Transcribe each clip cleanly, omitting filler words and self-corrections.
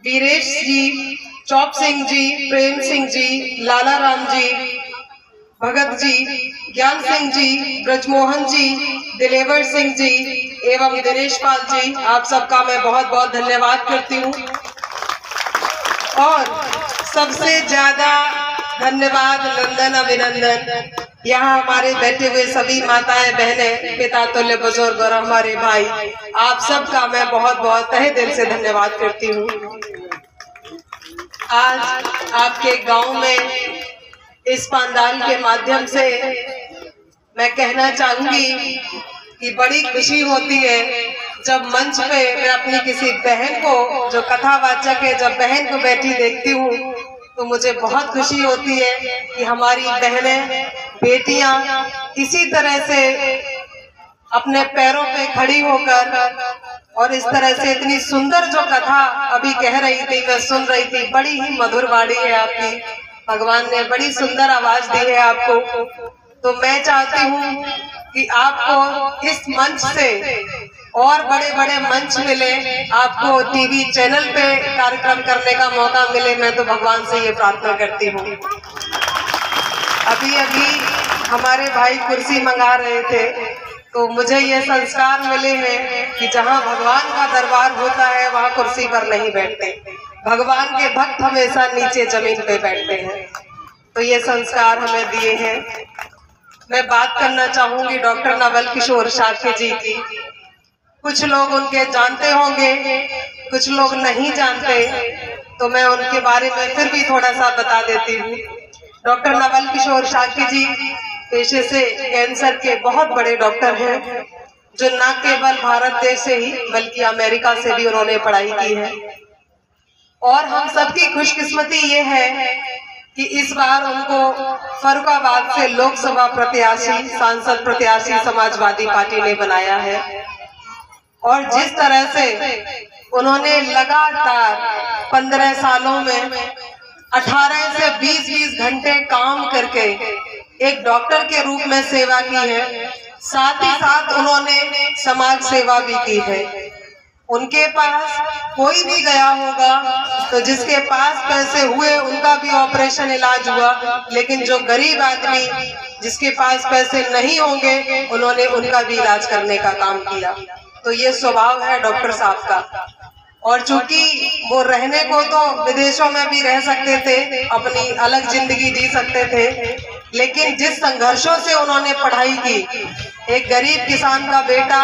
वीरेश जी, चौप सिंह जी, प्रेम सिंह जी, लाला राम जी, भगत जी, ज्ञान सिंह जी, ब्रजमोहन जी, दिलेवर सिंह जी एवं दिनेश पाल जी, आप सबका मैं बहुत बहुत धन्यवाद करती हूँ। और सबसे ज्यादा धन्यवाद, नंदन अभिनंदन, यहाँ हमारे बैठे हुए सभी माताएं बहनें, पिता तुल्य बुजुर्ग और हमारे भाई, आप सबका मैं बहुत बहुत तहे दिल से धन्यवाद करती हूँ। आज आपके गांव में इस पंडाल के माध्यम से मैं कहना चाहूंगी कि बड़ी खुशी होती है जब मंच पे मैं अपनी किसी बहन को, जो कथावाचक है, जब बहन को बैठी देखती हूँ तो मुझे बहुत खुशी होती है कि हमारी बहनें, बेटियां इसी तरह से अपने पैरों पे खड़ी होकर और इस तरह से इतनी सुंदर जो कथा अभी कह रही थी, मैं सुन रही थी, बड़ी ही मधुर वाणी है आपकी, भगवान ने बड़ी सुंदर आवाज दी है आपको। तो मैं चाहती हूँ कि आपको इस मंच से और बड़े बड़े मंच मिले, आपको टीवी चैनल पे कार्यक्रम करने का मौका मिले, मैं तो भगवान से ये प्रार्थना करती हूँ। अभी अभी हमारे भाई कुर्सी मंगा रहे थे तो मुझे ये संस्कार मिले हैं कि जहाँ भगवान का दरबार होता है वहाँ कुर्सी पर नहीं बैठते, भगवान के भक्त हमेशा नीचे जमीन पे बैठते हैं। तो ये संस्कार हमें दिए हैं। मैं बात करना चाहूंगी डॉक्टर नवल किशोर शाक्य जी की। कुछ लोग उनके जानते होंगे, कुछ लोग नहीं जानते, तो मैं उनके बारे में फिर भी थोड़ा सा बता देती हूँ। डॉक्टर नवल किशोर शाक्य जी पेशे से कैंसर के बहुत बड़े डॉक्टर हैं, जो न केवल भारत देश से ही बल्कि अमेरिका से भी उन्होंने पढ़ाई की है। और हम सबकी खुशकिस्मती ये है कि इस बार उनको फर्रुखाबाद से लोकसभा प्रत्याशी, सांसद प्रत्याशी समाजवादी पार्टी ने बनाया है। और जिस तरह से उन्होंने लगातार 15 सालों में 18 से 20 घंटे काम करके एक डॉक्टर के रूप में सेवा की है, साथ ही साथ उन्होंने समाज सेवा भी की है। उनके पास कोई भी गया होगा तो जिसके पास पैसे हुए उनका भी ऑपरेशन इलाज हुआ, लेकिन जो गरीब आदमी जिसके पास पैसे नहीं होंगे उन्होंने उनका भी इलाज करने का काम किया। तो ये स्वभाव है डॉक्टर साहब का। और चूंकि वो रहने को तो विदेशों में भी रह सकते थे, अपनी अलग जिंदगी जी सकते थे, लेकिन जिस संघर्षों से उन्होंने पढ़ाई की, एक गरीब किसान का बेटा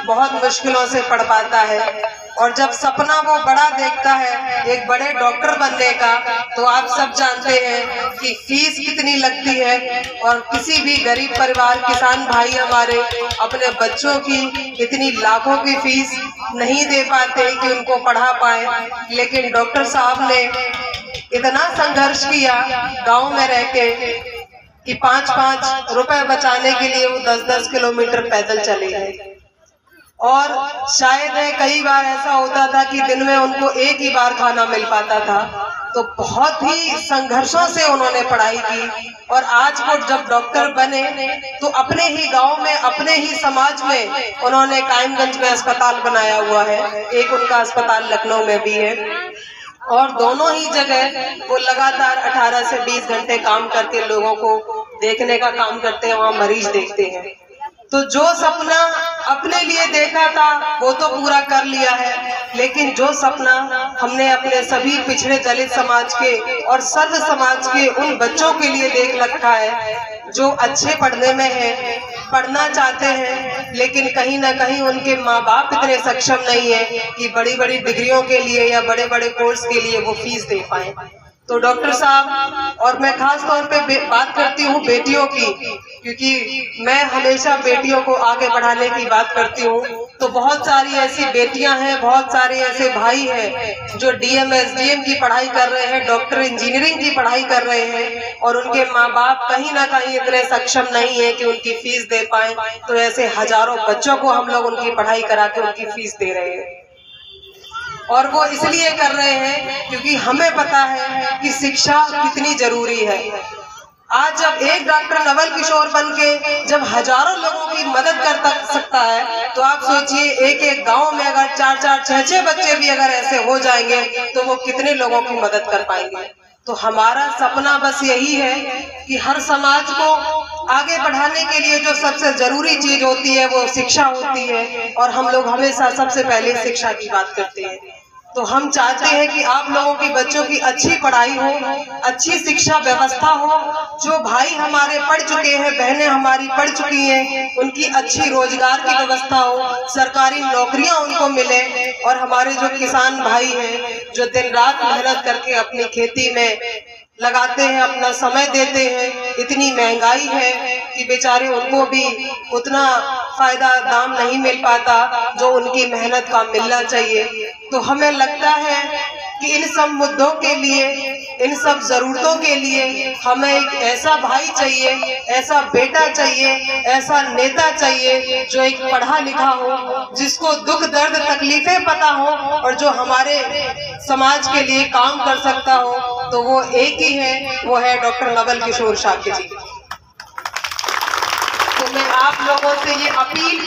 बहुत मुश्किलों से पढ़ पाता है। और जब सपना वो बड़ा देखता है एक बड़े डॉक्टर बनने का, तो आप सब जानते हैं कि फीस कितनी लगती है। और किसी भी गरीब परिवार, किसान भाई हमारे अपने बच्चों की इतनी लाखों की फीस नहीं दे पाते कि उनको पढ़ा पाए, लेकिन डॉक्टर साहब ने इतना संघर्ष किया गांव में रह के कि 5-5 रुपए बचाने के लिए वो 10-10 किलोमीटर पैदल चले गए। और शायद कई बार ऐसा होता था कि दिन में उनको एक ही बार खाना मिल पाता था। तो बहुत ही संघर्षों से उन्होंने पढ़ाई की और आज वो जब डॉक्टर बने तो अपने ही गांव में, अपने ही समाज में उन्होंने कायमगंज में अस्पताल बनाया हुआ है, एक उनका अस्पताल लखनऊ में भी है। और दोनों ही जगह वो लगातार 18 से 20 घंटे काम करके लोगों को देखने का काम करते हैं, वहाँ मरीज देखते हैं। तो जो सपना अपने लिए देखा था वो तो पूरा कर लिया है, लेकिन जो सपना हमने अपने सभी पिछड़े दलित समाज के और सर्व समाज के उन बच्चों के लिए देख रखा है जो अच्छे पढ़ने में है, पढ़ना चाहते हैं, लेकिन कहीं ना कहीं उनके माँ बाप इतने सक्षम नहीं है कि बड़ी बड़ी डिग्रियों के लिए या बड़े बड़े कोर्स के लिए वो फीस दे पाए। तो डॉक्टर साहब, और मैं खास तौर पे बात करती हूँ बेटियों की, क्योंकि मैं हमेशा बेटियों को आगे बढ़ाने की बात करती हूँ। तो बहुत सारी ऐसी बेटियां हैं, बहुत सारे ऐसे भाई हैं जो डीएम एसडीएम की पढ़ाई कर रहे हैं, डॉक्टर इंजीनियरिंग की पढ़ाई कर रहे हैं, और उनके माँ बाप कहीं ना कहीं इतने सक्षम नहीं है कि उनकी फीस दे पाए। तो ऐसे हजारों बच्चों को हम लोग उनकी पढ़ाई करा के उनकी फीस दे रहे हैं। और वो इसलिए कर रहे हैं क्योंकि हमें पता है कि शिक्षा कितनी जरूरी है। आज जब एक डॉक्टर नवल किशोर बन के जब हजारों लोगों की मदद कर सकता है, तो आप सोचिए एक एक गांव में अगर 4-4, 6-6 बच्चे भी अगर ऐसे हो जाएंगे तो वो कितने लोगों की मदद कर पाएंगे। तो हमारा सपना बस यही है कि हर समाज को आगे बढ़ाने के लिए जो सबसे जरूरी चीज होती है वो शिक्षा होती है, और हम लोग हमेशा सबसे पहले शिक्षा की बात करते हैं। तो हम चाहते हैं कि आप लोगों की बच्चों की अच्छी पढ़ाई हो, अच्छी शिक्षा व्यवस्था हो, जो भाई हमारे पढ़ चुके हैं, बहनें हमारी पढ़ चुकी हैं, उनकी अच्छी रोजगार की व्यवस्था हो, सरकारी नौकरियां उनको मिले, और हमारे जो किसान भाई हैं जो दिन रात मेहनत करके अपनी खेती में लगाते हैं, अपना समय देते हैं, इतनी महंगाई है कि बेचारे उनको भी उतना फायदा दाम नहीं मिल पाता जो उनकी मेहनत का मिलना चाहिए। तो हमें लगता है कि इन सब मुद्दों के लिए, इन सब जरूरतों के लिए हमें एक ऐसा भाई चाहिए, ऐसा बेटा चाहिए, ऐसा नेता चाहिए जो एक पढ़ा लिखा हो, जिसको दुख दर्द तकलीफें पता हो, और जो हमारे समाज के लिए काम कर सकता हो। तो वो एक ही है, वो है डॉक्टर नवल किशोर शाक्य जी। तो मैं आप लोगों से ये अपील